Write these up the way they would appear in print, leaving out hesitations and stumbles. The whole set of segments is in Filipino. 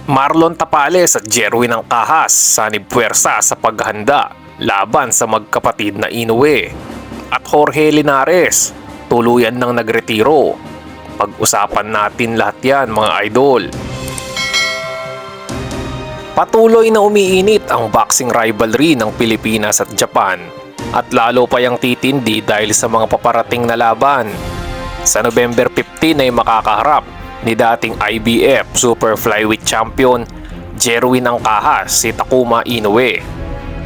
Marlon Tapales at Jerwin Angkahas sanib puwersa sa paghahanda laban sa magkapatid na Inoue. At Jorge Linares, tuluyan nang nagretiro. Pag-usapan natin lahat yan mga idol. Patuloy na umiinit ang boxing rivalry ng Pilipinas at Japan at lalo pa yang titindi dahil sa mga paparating na laban. Sa November 15 ay makakaharap ni dating IBF Super Flyweight Champion Jerwin Angkahas si Takuma Inoue.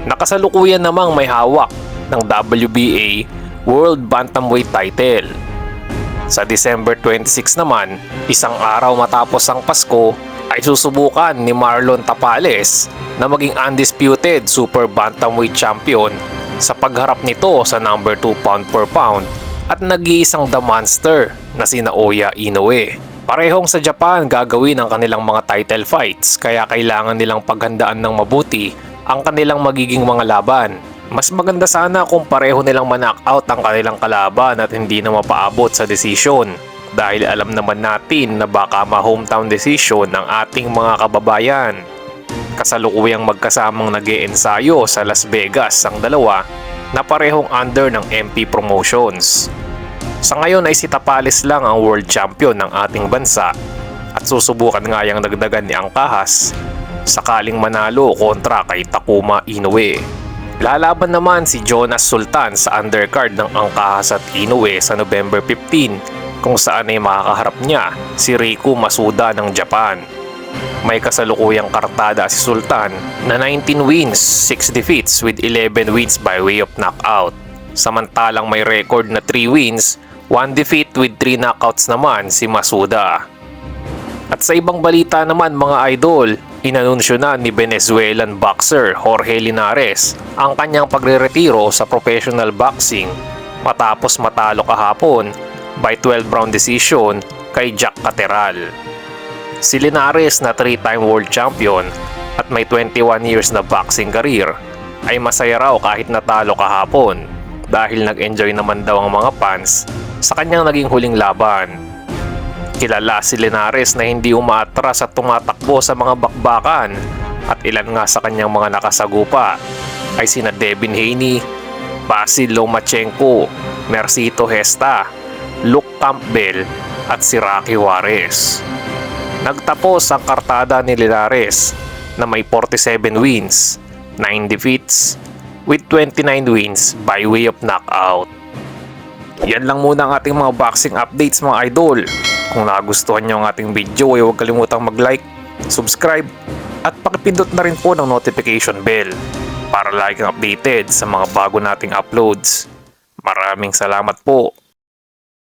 Nakasalukuyan namang may hawak ng WBA World Bantamweight title. Sa December 26 naman, isang araw matapos ang Pasko, ay susubukan ni Marlon Tapales na maging undisputed Super Bantamweight Champion sa pagharap nito sa number 2 pound per pound at nag-iisang The Monster na si Naoya Inoue. Parehong sa Japan gagawin ang kanilang mga title fights kaya kailangan nilang paghandaan ng mabuti ang kanilang magiging mga laban. Mas maganda sana kung pareho nilang ma-knockout ang kanilang kalaban at hindi na mapaabot sa desisyon dahil alam naman natin na baka ma-hometown decision ng ating mga kababayan. Kasalukuyang magkasamang nag-e-ensayo sa Las Vegas ang dalawa na parehong under ng MP Promotions. Sa ngayon ay si Tapales lang ang world champion ng ating bansa at susubukan nga yang dagdagan ni Angkahas sakaling manalo kontra kay Takuma Inoue. Lalaban naman si Jonas Sultan sa undercard ng Angkahas at Inoue sa November 15 kung saan ay makakaharap niya si Riku Masuda ng Japan. May kasalukuyang kartada si Sultan na 19 wins, 6 defeats with 11 wins by way of knockout. Samantalang may record na 3 wins, 1 defeat with 3 knockouts naman si Masuda. At sa ibang balita naman mga idol, inanunsyo na ni Venezuelan boxer Jorge Linares ang kanyang pagre-retiro sa professional boxing matapos matalo kahapon by 12-round decision kay Jack Cateral. Si Linares na 3-time world champion at may 21 years na boxing career ay masaya raw kahit natalo kahapon dahil nag-enjoy naman daw ang mga fans sa kanyang naging huling laban. Kilala si Linares na hindi umaatras at tumatakbo sa mga bakbakan at ilan nga sa kanyang mga nakasagupa ay sina Devin Haney, Basil Lomachenko, Mercito Gesta, Luke Campbell at si Rocky Juarez. Nagtapos ang kartada ni Linares na may 47 wins, 9 defeats with 29 wins by way of knockout. Yan lang muna ang ating mga boxing updates mga idol. Kung nagustuhan nyo ang ating video ay huwag kalimutang mag-like, subscribe at pakipindot na rin po ng notification bell para lagi kang updated sa mga bago nating uploads. Maraming salamat po.